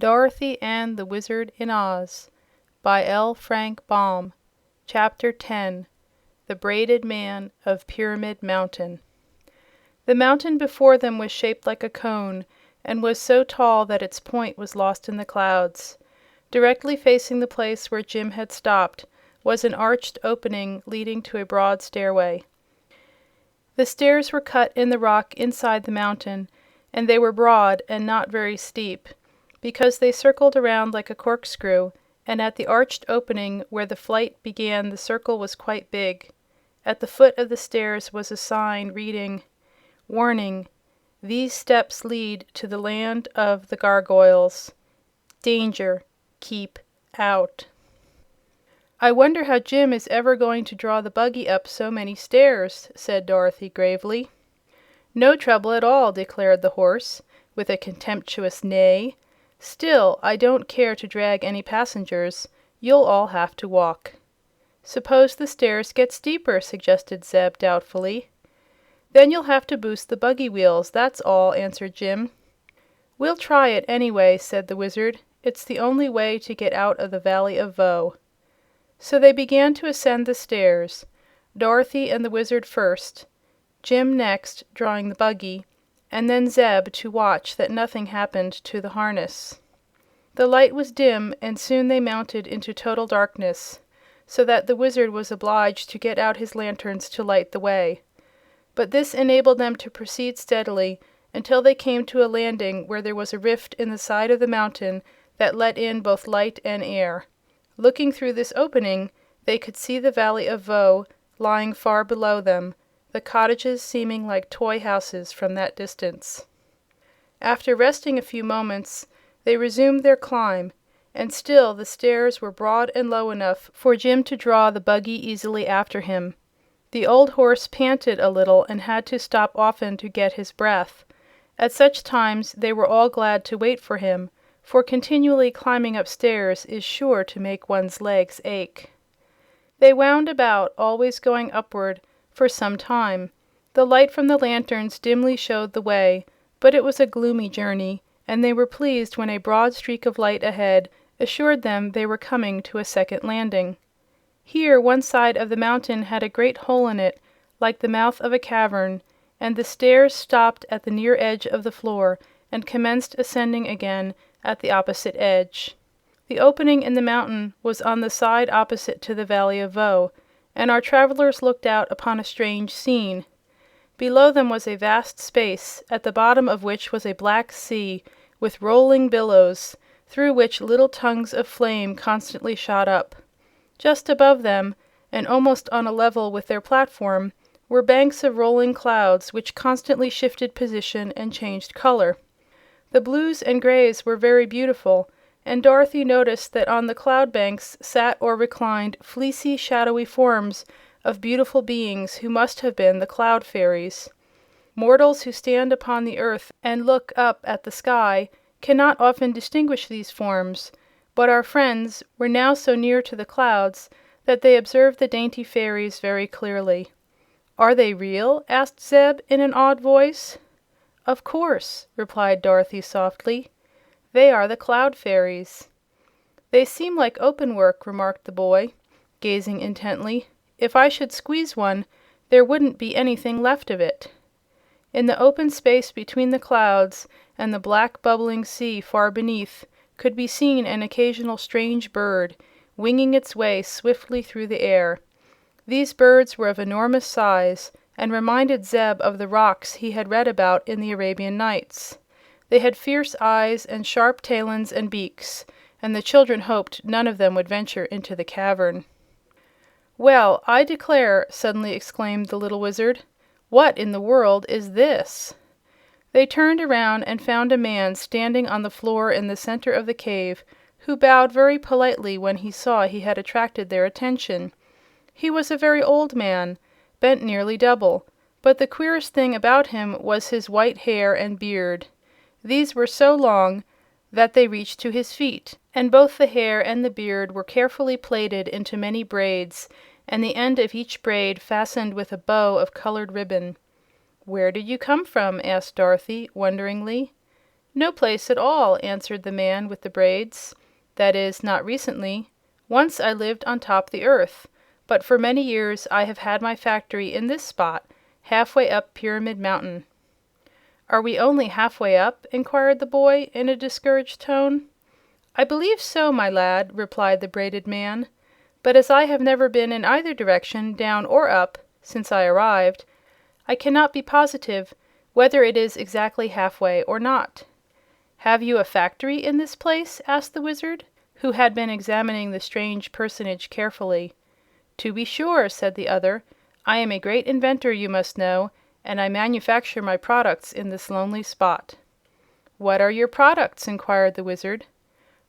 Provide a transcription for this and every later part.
Dorothy and the Wizard in Oz by L. Frank Baum. Chapter 10. The Braided Man of Pyramid Mountain. The mountain before them was shaped like a cone, and was so tall that its point was lost in the clouds. Directly facing the place where Jim had stopped was an arched opening leading to a broad stairway. The stairs were cut in the rock inside the mountain, and they were broad and not very steep, because they circled around like a corkscrew, and at the arched opening where the flight began the circle was quite big. At the foot of the stairs was a sign reading, "Warning: These steps lead to the land of the gargoyles. Danger: keep out." "I wonder how Jim is ever going to draw the buggy up so many stairs," said Dorothy gravely. "No trouble at all," declared the horse, with a contemptuous neigh. "Still, I don't care to drag any passengers. You'll all have to walk." "Suppose the stairs get steeper," suggested Zeb doubtfully. "Then you'll have to boost the buggy wheels, that's all," answered Jim. "We'll try it, anyway," said the Wizard. "It's the only way to get out of the Valley of Voe." So they began to ascend the stairs, Dorothy and the Wizard first, Jim next, drawing the buggy, and then Zeb to watch that nothing happened to the harness. The light was dim, and soon they mounted into total darkness, so that the Wizard was obliged to get out his lanterns to light the way. But this enabled them to proceed steadily until they came to a landing where there was a rift in the side of the mountain that let in both light and air. Looking through this opening, they could see the Valley of Voe lying far below them, the cottages seeming like toy houses from that distance. After resting a few moments, they resumed their climb, and still the stairs were broad and low enough for Jim to draw the buggy easily after him. The old horse panted a little and had to stop often to get his breath. At such times they were all glad to wait for him, for continually climbing upstairs is sure to make one's legs ache. They wound about, always going upward, for some time. The light from the lanterns dimly showed the way, but it was a gloomy journey, and they were pleased when a broad streak of light ahead assured them they were coming to a second landing. Here one side of the mountain had a great hole in it, like the mouth of a cavern, and the stairs stopped at the near edge of the floor and commenced ascending again at the opposite edge. The opening in the mountain was on the side opposite to the Valley of Voe, and our travelers looked out upon a strange scene. Below them was a vast space, at the bottom of which was a black sea with rolling billows, through which little tongues of flame constantly shot up. Just above them, and almost on a level with their platform, were banks of rolling clouds which constantly shifted position and changed color. The blues and grays were very beautiful, and Dorothy noticed that on the cloud banks sat or reclined fleecy, shadowy forms of beautiful beings who must have been the cloud fairies. Mortals who stand upon the earth and look up at the sky cannot often distinguish these forms, but our friends were now so near to the clouds that they observed the dainty fairies very clearly. "Are they real?" asked Zeb in an awed voice. "Of course," replied Dorothy softly. "They are the cloud fairies." "They seem like open work," remarked the boy, gazing intently. "If I should squeeze one, there wouldn't be anything left of it." In the open space between the clouds and the black bubbling sea far beneath could be seen an occasional strange bird, winging its way swiftly through the air. These birds were of enormous size, and reminded Zeb of the rocs he had read about in the Arabian Nights. They had fierce eyes and sharp talons and beaks, and the children hoped none of them would venture into the cavern. "Well, I declare!" suddenly exclaimed the little Wizard. "What in the world is this?" They turned around and found a man standing on the floor in the center of the cave, who bowed very politely when he saw he had attracted their attention. He was a very old man, bent nearly double, but the queerest thing about him was his white hair and beard. These were so long that they reached to his feet, and both the hair and the beard were carefully plaited into many braids, and the end of each braid fastened with a bow of colored ribbon. "Where did you come from?" asked Dorothy, wonderingly. "No place at all," answered the man with the braids. "That is, not recently. Once I lived on top the earth, but for many years I have had my factory in this spot, halfway up Pyramid Mountain." "Are we only halfway up?" inquired the boy, in a discouraged tone. "I believe so, my lad," replied the braided man. "But as I have never been in either direction, down or up, since I arrived, I cannot be positive whether it is exactly halfway or not." "Have you a factory in this place?" asked the Wizard, who had been examining the strange personage carefully. "To be sure," said the other. "I am a great inventor, you must know, and I manufacture my products in this lonely spot." "What are your products?" inquired the Wizard.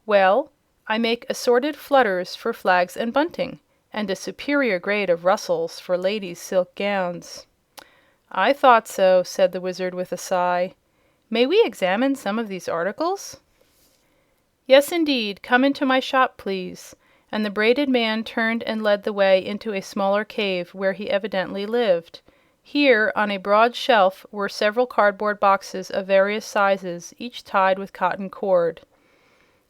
"Well, I make assorted flutters for flags and bunting, and a superior grade of rustles for ladies' silk gowns." "I thought so," said the Wizard with a sigh. "May we examine some of these articles?" "Yes, indeed. Come into my shop, please." And the braided man turned and led the way into a smaller cave where he evidently lived. Here, on a broad shelf, were several cardboard boxes of various sizes, each tied with cotton cord.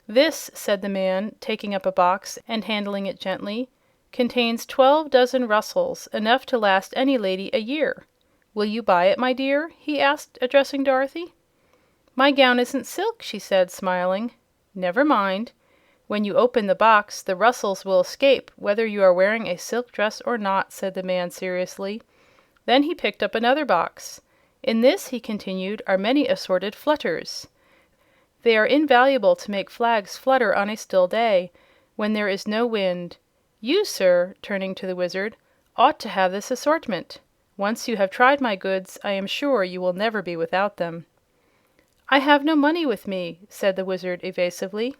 "This," said the man, taking up a box and handling it gently, "contains 12 dozen rustles, enough to last any lady a year. Will you buy it, my dear?" he asked, addressing Dorothy. "My gown isn't silk," she said, smiling. "Never mind. When you open the box the rustles will escape whether you are wearing a silk dress or not," said the man seriously. Then he picked up another box. "In this," he continued, "are many assorted flutters. They are invaluable to make flags flutter on a still day, when there is no wind. You, sir," turning to the Wizard, "ought to have this assortment. Once you have tried my goods I am sure you will never be without them." "I have no money with me," said the Wizard, evasively.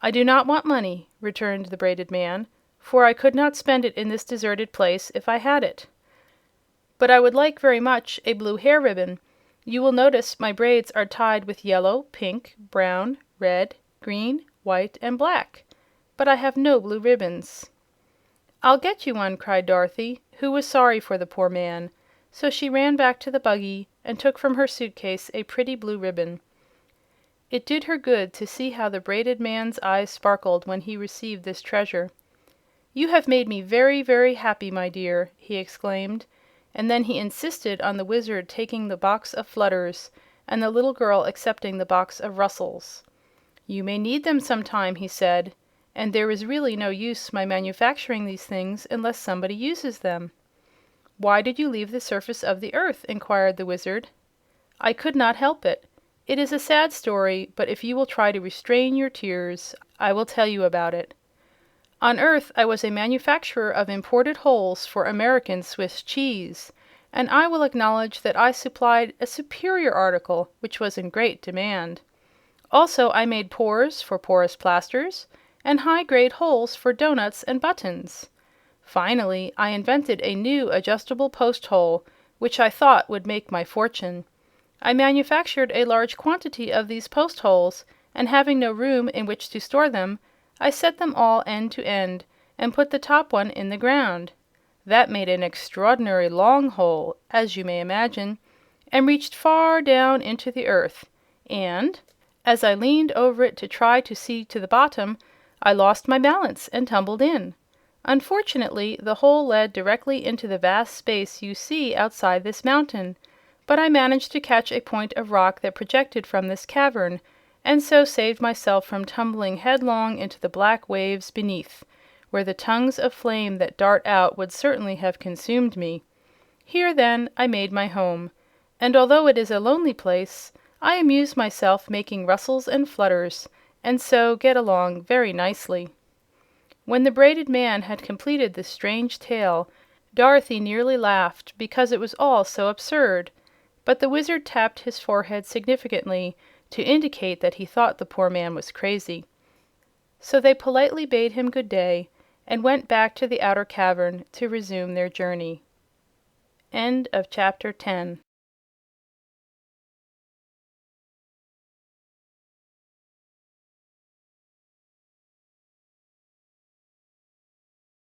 "I do not want money," returned the braided man, "for I could not spend it in this deserted place if I had it. But I would like very much a blue hair ribbon. You will notice my braids are tied with yellow, pink, brown, red, green, white and black. But I have no blue ribbons." "I'll get you one," cried Dorothy, who was sorry for the poor man. So she ran back to the buggy and took from her suitcase a pretty blue ribbon. It did her good to see how the braided man's eyes sparkled when he received this treasure. "You have made me very, very happy, my dear," he exclaimed, and then he insisted on the Wizard taking the box of flutters and the little girl accepting the box of rustles. "You may need them some time," he said, "and there is really no use my manufacturing these things unless somebody uses them." "Why did you leave the surface of the earth?" inquired the Wizard. "I could not help it. It is a sad story, but if you will try to restrain your tears, I will tell you about it. On Earth I was a manufacturer of imported holes for American Swiss cheese, and I will acknowledge that I supplied a superior article which was in great demand. Also I made pores for porous plasters and high-grade holes for doughnuts and buttons. Finally, I invented a new adjustable post hole, which I thought would make my fortune. I manufactured a large quantity of these post holes, and having no room in which to store them, I set them all end to end, and put the top one in the ground. That made an extraordinary long hole, as you may imagine, and reached far down into the earth, and as I leaned over it to try to see to the bottom, I lost my balance and tumbled in. Unfortunately, the hole led directly into the vast space you see outside this mountain, but I managed to catch a point of rock that projected from this cavern, and so saved myself from tumbling headlong into the black waves beneath, where the tongues of flame that dart out would certainly have consumed me. Here, then, I made my home, and although it is a lonely place, I amuse myself making rustles and flutters, and so get along very nicely." When the braided man had completed this strange tale, Dorothy nearly laughed because it was all so absurd, but the Wizard tapped his forehead significantly to indicate that he thought the poor man was crazy. So they politely bade him good day and went back to the outer cavern to resume their journey. End of chapter 10.